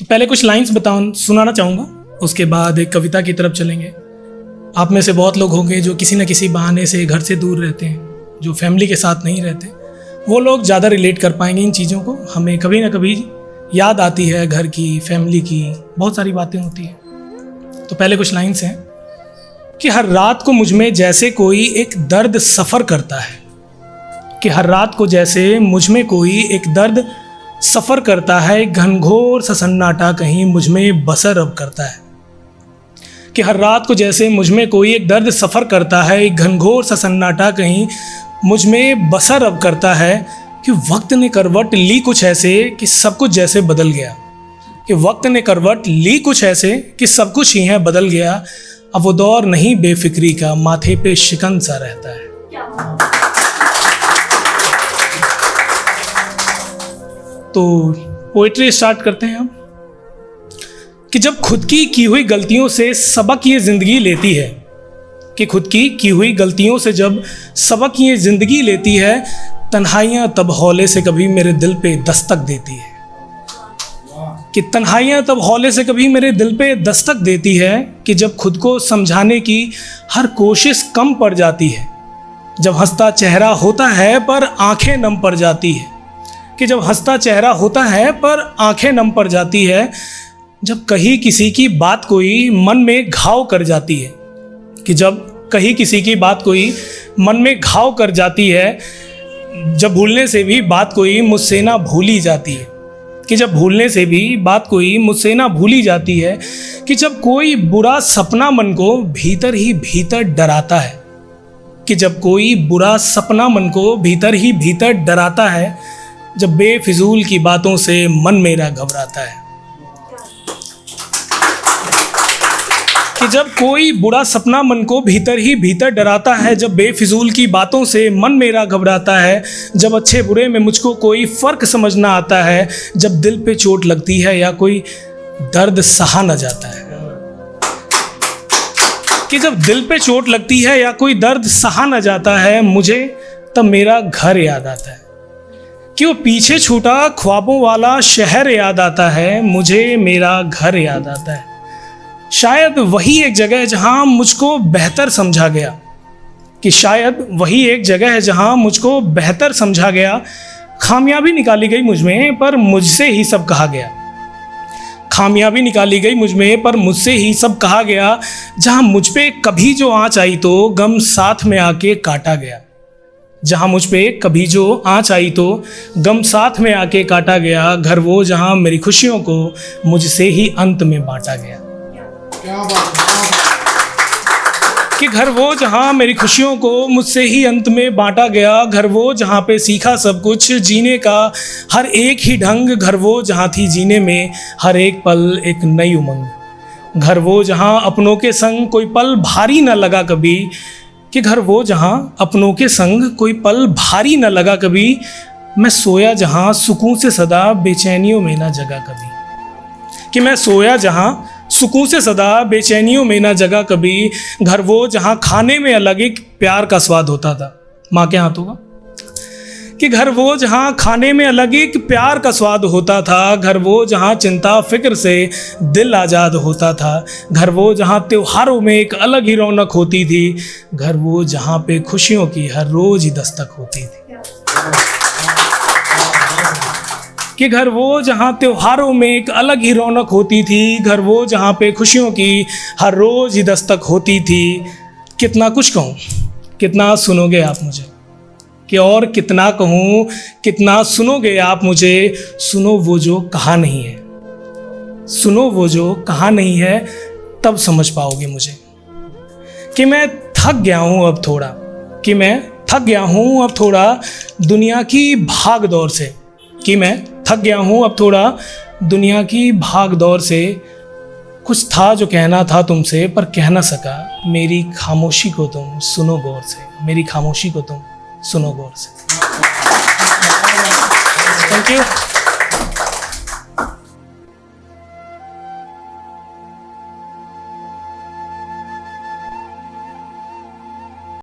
तो पहले कुछ लाइंस सुनाना चाहूँगा, उसके बाद एक कविता की तरफ चलेंगे। आप में से बहुत लोग होंगे जो किसी न किसी बहाने से घर से दूर रहते हैं, जो फैमिली के साथ नहीं रहते, वो लोग ज़्यादा रिलेट कर पाएंगे इन चीज़ों को। हमें कभी ना कभी याद आती है घर की, फैमिली की, बहुत सारी बातें होती हैं। तो पहले कुछ लाइन्स हैं कि हर रात को मुझ में जैसे कोई एक दर्द सफ़र करता है, कि हर रात को जैसे मुझ में कोई एक दर्द सफ़र करता है, घनघोर सा सन्नाटा कहीं मुझ में बसर अब करता है। कि हर रात को जैसे मुझ में कोई एक दर्द सफ़र करता है, एक घनघोर सा सन्नाटा कहीं मुझ में बसर अब करता है। कि वक्त ने करवट ली कुछ ऐसे कि सब कुछ जैसे बदल गया, कि वक्त ने करवट ली कुछ ऐसे कि सब कुछ ही है बदल गया। अब वो दौर नहीं बेफिक्री का, माथे पे शिकन सा रहता है। तो पोइट्री स्टार्ट करते हैं हम कि जब खुद की हुई गलतियों से सबक ये ज़िंदगी लेती है, कि खुद की हुई गलतियों से जब सबक ये ज़िंदगी लेती है, तन्हाइयाँ तब हौले से कभी मेरे दिल पे दस्तक देती है। कि तन्हाइयाँ तब हौले से कभी मेरे दिल पे दस्तक देती है, कि जब खुद को समझाने की हर कोशिश कम पड़ जाती है, जब हंसता चेहरा होता है पर आंखें नम पड़ जाती है। कि जब हंसता चेहरा होता है पर आंखें नम पड़ जाती है, जब कहीं किसी की बात कोई मन में घाव कर जाती है। कि जब कहीं किसी की बात कोई मन में घाव कर जाती है, जब भूलने से भी बात कोई मुझसे ना भूली जाती है। कि जब भूलने से भी बात कोई मुझसे ना भूली जाती है। कि जब कोई बुरा सपना मन को भीतर ही भीतर डराता है, कि जब कोई बुरा सपना मन को भीतर ही भीतर डराता है, जब बेफिजूल की बातों से मन मेरा घबराता है। कि जब कोई बुरा सपना मन को भीतर ही भीतर डराता है, जब बेफिजूल की बातों से मन मेरा घबराता है, जब अच्छे बुरे में मुझको कोई फ़र्क समझ ना आता है, जब दिल पे चोट लगती है या कोई दर्द सहा न जाता है। कि जब दिल पे चोट लगती है या कोई दर्द सहा न जाता है, मुझे तब मेरा घर याद आता है। कि वो पीछे छूटा ख्वाबों वाला शहर याद आता है, मुझे मेरा घर याद आता है। शायद वही एक जगह है जहाँ मुझको बेहतर समझा गया, कि शायद वही एक जगह है जहाँ मुझको बेहतर समझा गया। खामियाबी निकाली गई मुझ में पर मुझसे ही सब कहा गया, खामियाबी निकाली गई मुझ में पर मुझसे ही सब कहा गया। जहाँ मुझ पे कभी जो आँच आई तो गम साथ में आके काटा गया, जहाँ मुझ पे कभी जो आँच आई तो गम साथ में आके काटा गया। घर वो जहाँ मेरी खुशियों को मुझसे ही अंत में बांटा गया। कि घर वो जहाँ मेरी खुशियों को मुझसे ही अंत में बांटा गया। घर वो जहाँ पे सीखा सब कुछ जीने का हर एक ही ढंग। घर वो जहाँ थी जीने में हर एक पल एक नई उमंग। घर वो जहाँ अपनों के संग कोई पल भारी न लगा कभी, कि घर वो जहाँ अपनों के संग कोई पल भारी न लगा कभी। मैं सोया जहाँ सुकून से सदा बेचैनियों में ना जगा कभी, कि मैं सोया जहाँ सुकून से सदा बेचैनियों में ना जगा कभी। घर वो जहाँ खाने में अलग एक प्यार का स्वाद होता था, माँ के हाथों का। कि घर वो जहाँ खाने में अलग एक प्यार का स्वाद होता था। घर वो जहाँ चिंता फिक्र से दिल आज़ाद होता था। घर वो जहाँ त्योहारों में एक अलग ही रौनक होती थी। घर वो जहाँ पे खुशियों की हर रोज़ ही दस्तक होती थी। कि घर वो जहाँ त्योहारों में एक अलग ही रौनक होती थी। घर वो जहाँ पे खुशियों की हर रोज़ ही दस्तक होती थी। कितना कुछ कहूँ, कितना सुनोगे आप मुझे, कि और कितना कहूँ, कितना सुनोगे आप मुझे। सुनो वो जो कहा नहीं है, सुनो वो जो कहा नहीं है, तब समझ पाओगे मुझे। कि मैं थक गया हूँ अब थोड़ा, कि मैं थक गया हूँ अब थोड़ा दुनिया की भाग दौड़ से। कि मैं थक गया हूँ अब थोड़ा दुनिया की भाग दौड़ से। कुछ था जो कहना था तुमसे पर कह ना सका, मेरी खामोशी को तुम सुनो गौर से, मेरी खामोशी को तुम सुनो गौर से। Thank you.